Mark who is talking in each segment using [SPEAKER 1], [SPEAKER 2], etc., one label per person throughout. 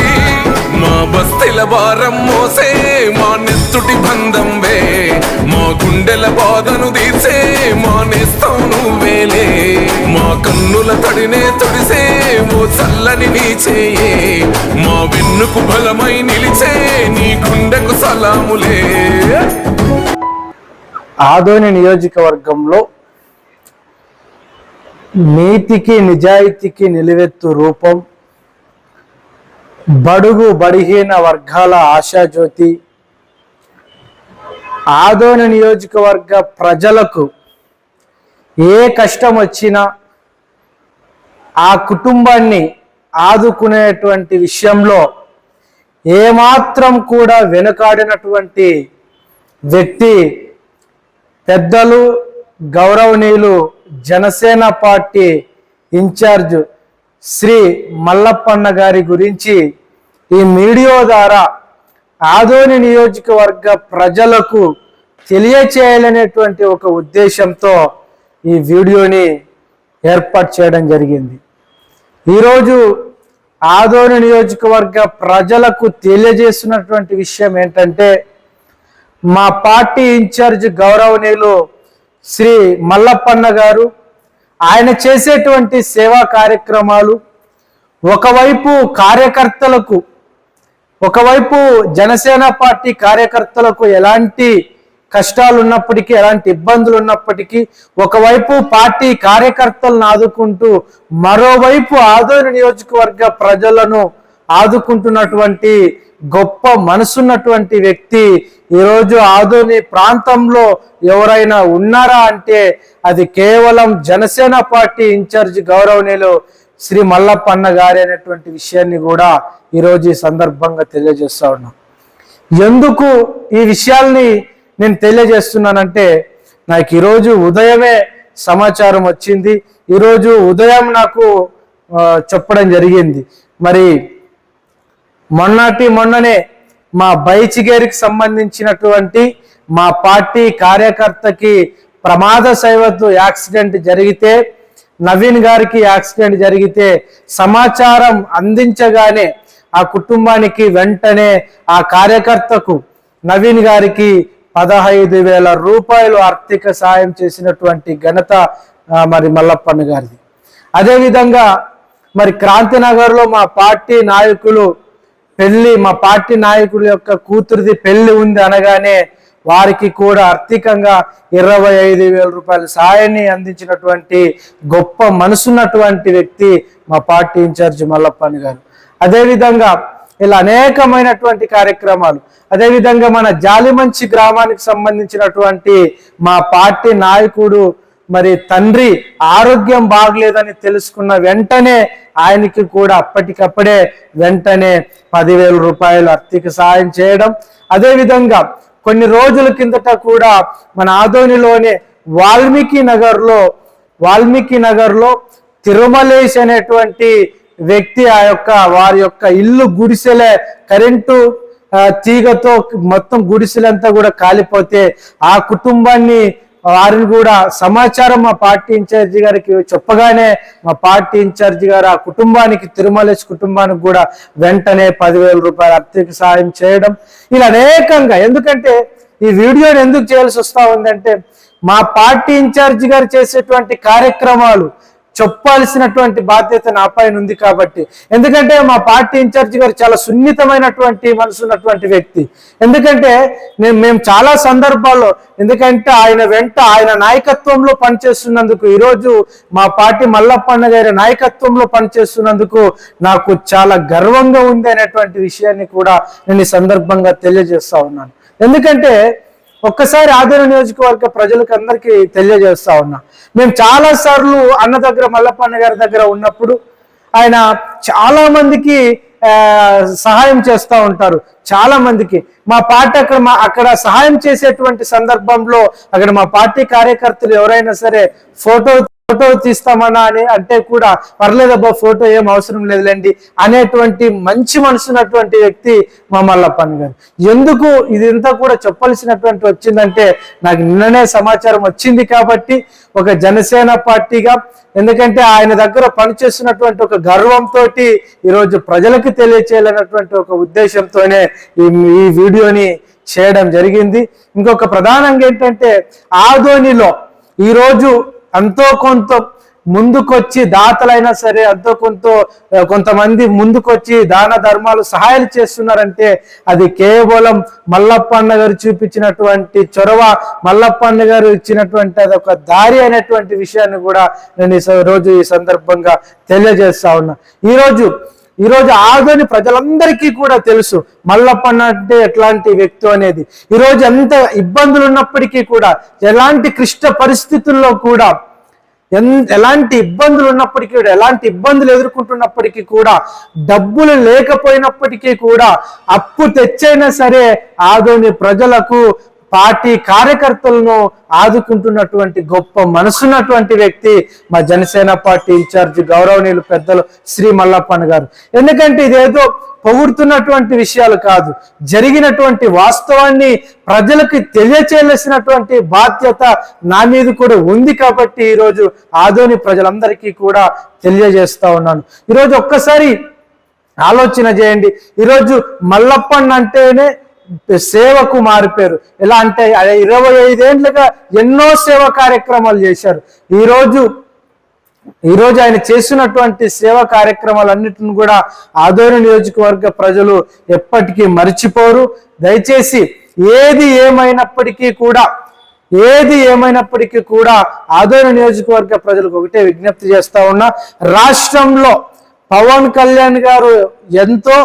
[SPEAKER 1] చేరి మా బస్తీల భారం మోసే మా నెత్తుటి బంధం వే మా గుండెల బాధను తీర్చే మా నేస్తం నువ్వేలే మా కన్నుల తడినే తొడిసే ఓ చల్లని నీ చేయే మా వెన్నుకు బలమై నిలిచే నీ గుండెకు సలాములే.
[SPEAKER 2] ఆదోని నియోజకవర్గంలో నీతికి నిజాయితీకి నిలువెత్తు రూపం, బడుగు బడిహీన వర్గాల ఆశాజ్యోతి, ఆదోని నియోజకవర్గ ప్రజలకు ఏ కష్టం వచ్చినా ఆ కుటుంబాన్ని ఆదుకునేటువంటి విషయంలో ఏమాత్రం కూడా వెనుకాడినటువంటి వ్యక్తి పెద్దలు గౌరవనీయులు జనసేన పార్టీ ఇన్ఛార్జ్ శ్రీ మల్లప్పన్న గారి గురించి ఈ మీడియా ద్వారా ఆదోని నియోజకవర్గ ప్రజలకు తెలియచేయాలనేటువంటి ఒక ఉద్దేశంతో ఈ వీడియోని ఏర్పాటు చేయడం జరిగింది. ఈరోజు ఆదోని నియోజకవర్గ ప్రజలకు తెలియజేస్తున్నటువంటి విషయం ఏంటంటే, మా పార్టీ ఇన్ఛార్జ్ గౌరవనీయులు శ్రీ మల్లప్పన్న గారు ఆయన చేసేటువంటి సేవా కార్యక్రమాలు ఒకవైపు కార్యకర్తలకు, ఒకవైపు జనసేన పార్టీ కార్యకర్తలకు ఎలాంటి కష్టాలు ఉన్నప్పటికీ, ఎలాంటి ఇబ్బందులు ఉన్నప్పటికీ ఒకవైపు పార్టీ కార్యకర్తలను ఆదుకుంటూ మరోవైపు ఆదోని నియోజకవర్గ ప్రజలను ఆదుకుంటున్నటువంటి గొప్ప మనసున్నటువంటి వ్యక్తి ఈరోజు ఆదోని ప్రాంతంలో ఎవరైనా ఉన్నారా అంటే అది కేవలం జనసేన పార్టీ ఇన్ఛార్జ్ గౌరవనీయులు శ్రీ మల్లప్పన్న గారి అనేటువంటి విషయాన్ని కూడా ఈరోజు ఈ సందర్భంగా తెలియజేస్తా ఉన్నాం. ఎందుకు ఈ విషయాల్ని నేను తెలియజేస్తున్నానంటే, నాకు ఈరోజు ఉదయమే సమాచారం వచ్చింది. ఈరోజు ఉదయం నాకు చెప్పడం జరిగింది. మరి మొన్ననే మా బైచిగేరికి సంబంధించినటువంటి మా పార్టీ కార్యకర్తకి ప్రమాదవశాత్తు యాక్సిడెంట్ జరిగితే, నవీన్ గారికి యాక్సిడెంట్ జరిగితే సమాచారం అందించగానే ఆ కుటుంబానికి వెంటనే ఆ కార్యకర్తకు నవీన్ గారికి 15,000 రూపాయలు ఆర్థిక సాయం చేసినటువంటి ఘనత మరి మల్లప్పన్న గారిది. అదేవిధంగా మరి క్రాంతినగర్లో మా పార్టీ నాయకులు పెళ్లి, మా పార్టీ నాయకుల యొక్క కూతురిది పెళ్లి ఉంది అనగానే వారికి కూడా ఆర్థికంగా 25,000 రూపాయల సాయాన్ని అందించినటువంటి గొప్ప మనసున్నటువంటి వ్యక్తి మా పార్టీ ఇన్ఛార్జ్ మల్లప్పన్న గారు. అదేవిధంగా ఇలా అనేకమైనటువంటి కార్యక్రమాలు, అదేవిధంగా మన జాలిమంచి గ్రామానికి సంబంధించినటువంటి మా పార్టీ నాయకుడు మరి తండ్రి ఆరోగ్యం బాగలేదని తెలుసుకున్న వెంటనే ఆయనకి కూడా అప్పటికప్పుడే వెంటనే 10,000 రూపాయలు ఆర్థిక సాయం చేయడం. అదేవిధంగా కొన్ని రోజుల కిందట కూడా మన ఆదోనిలోనే వాల్మీకి నగర్లో తిరుమలేష్ అనేటువంటి వ్యక్తి వారి యొక్క ఇల్లు గుడిసెలే కరెంటు తీగతో మొత్తం గుడిసెలంతా కూడా కాలిపోతే ఆ కుటుంబాన్ని వారిని కూడా సమాచారం మా పార్టీ ఇన్ఛార్జి గారికి చెప్పగానే మా పార్టీ ఇన్ఛార్జి గారు ఆ కుటుంబానికి, తిరుమలేష్ కుటుంబానికి కూడా వెంటనే 10,000 రూపాయలు ఆర్థిక సాయం చేయడం. ఇలా అనేకంగా, ఎందుకంటే ఈ వీడియోని ఎందుకు చేయాల్సి వస్తా ఉందంటే, మా పార్టీ ఇన్ఛార్జి గారు చేసేటువంటి కార్యక్రమాలు చెప్పాల్సినటువంటి బాధ్యత నా పైన ఉంది కాబట్టి. ఎందుకంటే మా పార్టీ ఇన్ఛార్జి గారు చాలా సున్నితమైనటువంటి మనసు ఉన్నటువంటి వ్యక్తి. ఎందుకంటే మేము చాలా సందర్భాల్లో, ఎందుకంటే ఆయన నాయకత్వంలో పనిచేస్తున్నందుకు, ఈరోజు మా పార్టీ మల్లప్పన్న గారి నాయకత్వంలో పనిచేస్తున్నందుకు నాకు చాలా గర్వంగా ఉంది అనేటువంటి విషయాన్ని కూడా నేను ఈ సందర్భంగా తెలియజేస్తా ఉన్నాను. ఎందుకంటే ఒక్కసారి ఆదోని నియోజకవర్గ ప్రజలకు అందరికీ తెలియజేస్తా ఉన్నా, మేము చాలా సార్లు అన్న దగ్గర, మల్లప్పన్న గారి దగ్గర ఉన్నప్పుడు ఆయన చాలా మందికి సహాయం చేస్తూ ఉంటారు. చాలా మందికి మా పార్టీ అక్కడ సహాయం చేసేటువంటి సందర్భంలో అక్కడ మా పార్టీ కార్యకర్తలు ఎవరైనా సరే ఫోటో ఫోటో తీస్తామన్నా అని అంటే కూడా పర్లేదబ్బా, ఫోటో ఏం అవసరం లేదులేండి అనేటువంటి మంచి మనసున్నటువంటి వ్యక్తి మా మల్లప్పన్న గారు. ఎందుకు ఇదంతా కూడా చెప్పాల్సినటువంటి వచ్చిందంటే, నాకు నిన్ననే సమాచారం వచ్చింది కాబట్టి ఒక జనసేన పార్టీగా, ఎందుకంటే ఆయన దగ్గర పనిచేస్తున్నటువంటి ఒక గర్వంతో ఈరోజు ప్రజలకు తెలియచేయాలన్నటువంటి ఒక ఉద్దేశంతోనే ఈ వీడియోని చేయడం జరిగింది. ఇంకొక ప్రధానంగా ఏంటంటే, ఆదోనిలో ఈరోజు ఎంతో కొంత ముందుకొచ్చి దాతలైనా సరే ఎంతో కొంతమంది ముందుకొచ్చి దాన ధర్మాలు సహాయాలు చేస్తున్నారంటే అది కేవలం మల్లప్పన్న గారు చూపించినటువంటి చొరవ, మల్లప్పన్న గారు ఇచ్చినటువంటి అదొక దారి అనేటువంటి విషయాన్ని కూడా నేను ఈ సందర్భంగా తెలియజేస్తా ఉన్నా. ఈరోజు ఆదోని ప్రజలందరికీ కూడా తెలుసు మల్లప్పన్న అంటే ఎట్లాంటి వ్యక్తి అనేది. ఈరోజు ఎంత ఇబ్బందులు ఉన్నప్పటికీ కూడా, ఎలాంటి క్లిష్ట పరిస్థితుల్లో కూడా, ఎలాంటి ఇబ్బందులు ఉన్నప్పటికీ కూడా, ఎలాంటి ఇబ్బందులు ఎదుర్కొంటున్నప్పటికీ కూడా, డబ్బులు లేకపోయినప్పటికీ కూడా అప్పు తెచ్చైనా సరే ఆదోని ప్రజలకు, పార్టీ కార్యకర్తలను ఆదుకుంటున్నటువంటి గొప్ప మనసున్నటువంటి వ్యక్తి మా జనసేన పార్టీ ఇన్ఛార్జ్ గౌరవనీయులు పెద్దలు శ్రీ మల్లప్పన్న గారు. ఎందుకంటే ఇదేదో పొగుడుతున్నటువంటి విషయాలు కాదు, జరిగినటువంటి వాస్తవాన్ని ప్రజలకు తెలియచేయాల్సినటువంటి బాధ్యత నా మీద కూడా ఉంది కాబట్టి ఈరోజు ఆదోని ప్రజలందరికీ కూడా తెలియజేస్తా ఉన్నాను. ఈరోజు ఒక్కసారి ఆలోచన చేయండి. ఈరోజు మల్లప్పన్న అంటేనే సేవకు మారిపోయారు. ఎలా అంటే 25 ఏళ్లుగా ఎన్నో సేవా కార్యక్రమాలు చేశారు. ఈరోజు ఆయన చేసినటువంటి సేవా కార్యక్రమాలన్నిటిని కూడా ఆదోని నియోజకవర్గ ప్రజలు ఎప్పటికీ మర్చిపోరు. దయచేసి ఏది ఏమైనప్పటికీ కూడా ఆదోని నియోజకవర్గ ప్రజలకు ఒకటే విజ్ఞప్తి చేస్తా ఉన్నా, రాష్ట్రంలో పవన్ కళ్యాణ్ గారు ఎంతో,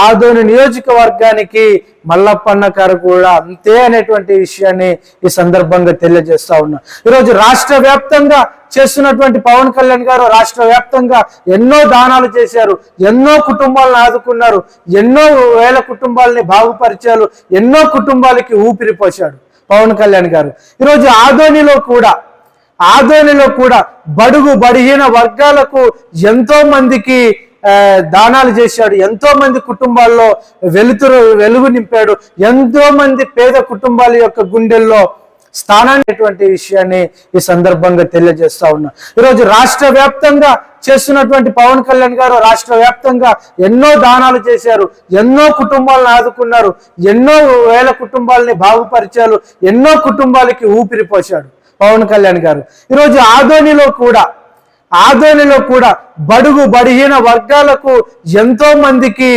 [SPEAKER 2] ఆదోని నియోజకవర్గానికి మల్లప్పన్న గారు కూడా అంతే అనేటువంటి విషయాన్ని ఈ సందర్భంగా తెలియజేస్తా ఉన్నా. ఈరోజు రాష్ట్ర వ్యాప్తంగా చేస్తున్నటువంటి పవన్ కళ్యాణ్ గారు రాష్ట్ర వ్యాప్తంగా ఎన్నో దానాలు చేశారు, ఎన్నో కుటుంబాలను ఆదుకున్నారు, ఎన్నో వేల కుటుంబాలని బాగుపరిచారు, ఎన్నో కుటుంబాలకి ఊపిరి పోశాడు పవన్ కళ్యాణ్ గారు. ఈరోజు ఆదోనిలో కూడా బడుగు బడిహీన వర్గాలకు ఎంతో మందికి దానాలు చేశాడు, ఎంతో మంది కుటుంబాల్లో వెలుగు నింపాడు, ఎంతో మంది పేద కుటుంబాల యొక్క గుండెల్లో స్థానాన్ని విషయాన్ని ఈ సందర్భంగా తెలియజేస్తా ఉన్నా. ఈరోజు రాష్ట్ర వ్యాప్తంగా చేస్తున్నటువంటి పవన్ కళ్యాణ్ గారు రాష్ట్ర వ్యాప్తంగా ఎన్నో దానాలు చేశారు, ఎన్నో కుటుంబాలను ఆదుకున్నారు, ఎన్నో వేల కుటుంబాలని బాగుపరిచారు, ఎన్నో కుటుంబాలకి ఊపిరి పోశాడు పవన్ కళ్యాణ్ గారు. ఈరోజు ఆదోనిలో కూడా బడుగు బడిహీన వర్గాలకు ఎంతో మందికి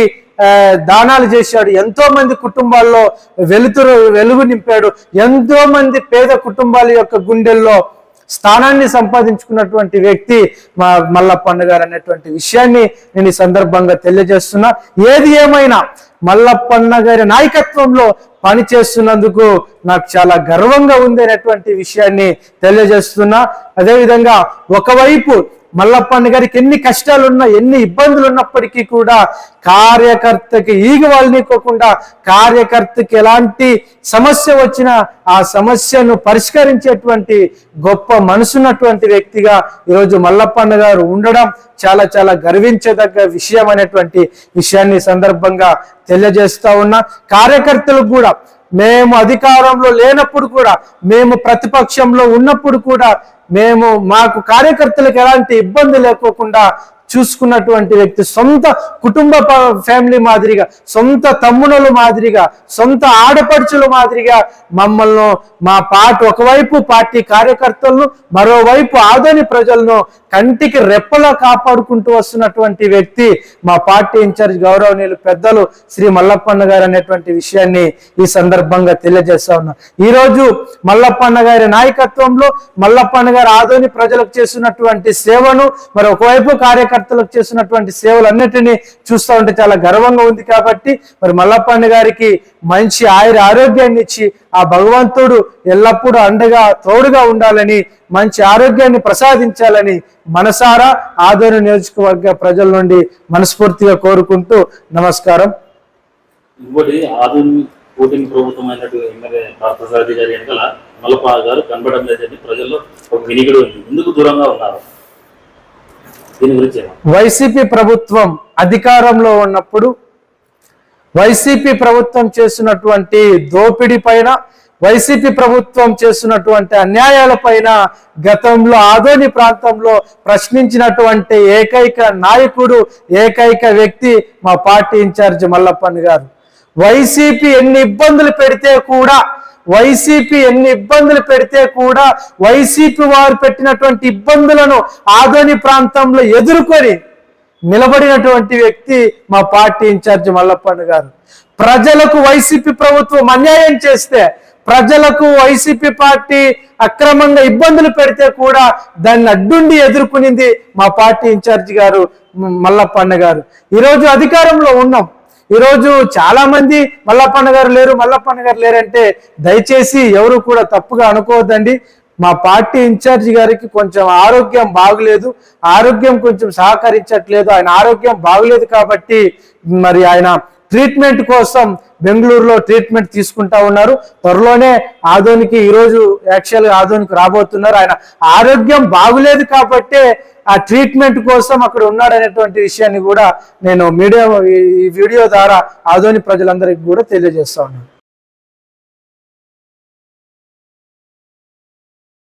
[SPEAKER 2] దానాలు చేశాడు, ఎంతో మంది కుటుంబాల్లో వెలుగు నింపాడు, ఎంతో మంది పేద కుటుంబాల యొక్క గుండెల్లో స్థానాన్ని సంపాదించుకున్నటువంటి వ్యక్తి మా మల్లప్పన్న గారు అనేటువంటి విషయాన్ని నేను ఈ సందర్భంగా తెలియజేస్తున్నా. ఏది ఏమైనా మల్లప్పన్న గారి నాయకత్వంలో పనిచేస్తున్నందుకు నాకు చాలా గర్వంగా ఉంది అనేటువంటి విషయాన్ని తెలియజేస్తున్నా. అదేవిధంగా ఒకవైపు మల్లప్పన్న గారికి ఎన్ని కష్టాలున్నా, ఎన్ని ఇబ్బందులు ఉన్నప్పటికీ కూడా కార్యకర్తకి ఈగ వాళ్ళనికోకుండా, కార్యకర్తకి ఎలాంటి సమస్య వచ్చినా ఆ సమస్యను పరిష్కరించేటువంటి గొప్ప మనసున్నటువంటి వ్యక్తిగా ఈరోజు మల్లప్పన్న గారు ఉండడం చాలా చాలా గర్వించదగ్గ విషయం అనేటువంటి విషయాన్ని సందర్భంగా తెలియజేస్తా ఉన్నా. కార్యకర్తలకు కూడా మేము అధికారంలో లేనప్పుడు కూడా, మేము ప్రతిపక్షంలో ఉన్నప్పుడు కూడా మాకు కార్యకర్తలకు ఎలాంటి ఇబ్బంది లేకోకుండా చూసుకున్నటువంటి వ్యక్తి, సొంత కుటుంబ ఫ్యామిలీ మాదిరిగా, సొంత తమ్మునుల మాదిరిగా, సొంత ఆడపడుచుల మాదిరిగా మమ్మల్ని ఒకవైపు పార్టీ కార్యకర్తలను, మరోవైపు ఆదోని ప్రజలను కంటికి రెప్పలా కాపాడుకుంటూ వస్తున్నటువంటి వ్యక్తి మా పార్టీ ఇన్ఛార్జ్ గౌరవనీయులు పెద్దలు శ్రీ మల్లప్పన్న గారు అనేటువంటి విషయాన్ని ఈ సందర్భంగా తెలియజేస్తా ఉన్నా. ఈరోజు మల్లప్పన్న గారి నాయకత్వంలో మల్లప్పన్న గారు ఆదోని ప్రజలకు చేస్తున్నటువంటి సేవను, మరి ఒకవైపు కార్యకర్తలకు చేస్తున్నటువంటి సేవలన్నిటినీ చూస్తూ ఉంటే చాలా గర్వంగా ఉంది. కాబట్టి మరి మల్లప్పన్న గారికి మంచి ఆరోగ్యాన్ని ఇచ్చి ఆ భగవంతుడు ఎల్లప్పుడూ అండగా తోడుగా ఉండాలని, మంచి ఆరోగ్యాన్ని ప్రసాదించాలని మనసారా ఆదోని నియోజకవర్గ ప్రజల నుండి మనస్ఫూర్తిగా కోరుకుంటూ నమస్కారం.
[SPEAKER 3] ఇంకోటి ఆదోని కూటమి ప్రభుత్వం అయినట్టు ఎమ్మెల్యే పార్థసారథి గారి వెనకాల మల్లప్ప గారు కనబడడం లేదని ప్రజల్లో ఒక వినికిడి ఉంది. ఎందుకు దూరంగా ఉన్నారు? దీని గురించి
[SPEAKER 2] వైసీపీ ప్రభుత్వం అధికారంలో ఉన్నప్పుడు వైసీపీ ప్రభుత్వం చేస్తున్నటువంటి దోపిడీ పైన, వైసీపీ ప్రభుత్వం చేస్తున్నటువంటి అన్యాయాల పైన గతంలో ఆదోని ప్రాంతంలో ప్రశ్నించినటువంటి ఏకైక నాయకుడు, ఏకైక వ్యక్తి మా పార్టీ ఇన్ఛార్జ్ మల్లప్పన్ గారు. వైసీపీ ఎన్ని ఇబ్బందులు పెడితే కూడా వైసీపీ వారు పెట్టినటువంటి ఇబ్బందులను ఆదోని ప్రాంతంలో ఎదుర్కొని నిలబడినటువంటి వ్యక్తి మా పార్టీ ఇన్ఛార్జ్ మల్లప్పన్ గారు. ప్రజలకు వైసీపీ ప్రభుత్వం అన్యాయం చేస్తే, ప్రజలకు వైసీపీ పార్టీ అక్రమంగా ఇబ్బందులు పెడితే కూడా దాన్ని అడ్డుండి ఎదుర్కొనింది మా పార్టీ ఇన్ఛార్జ్ గారు మల్లప్పన్న గారు. ఈరోజు అధికారంలో ఉన్నాం. ఈరోజు చాలా మంది మల్లప్పన్న గారు లేరంటే దయచేసి ఎవరు కూడా తప్పుగా అనుకోవద్దండి. మా పార్టీ ఇన్ఛార్జి గారికి కొంచెం ఆరోగ్యం బాగులేదు, ఆరోగ్యం కొంచెం సహకరించట్లేదు. ఆయన ఆరోగ్యం బాగులేదు కాబట్టి మరి ఆయన ట్రీట్మెంట్ కోసం బెంగళూరులో ట్రీట్మెంట్ తీసుకుంటా ఉన్నారు. త్వరలోనే ఆదోనికి ఈరోజు యాక్చువల్గా ఆదోనికి రాబోతున్నారు. ఆయన ఆరోగ్యం బాగులేదు కాబట్టే ఆ ట్రీట్మెంట్ కోసం అక్కడ ఉన్నాడనేటువంటి విషయాన్ని కూడా నేను ఈ వీడియో ద్వారా ఆదోని ప్రజలందరికీ కూడా తెలియజేస్తా ఉన్నాను.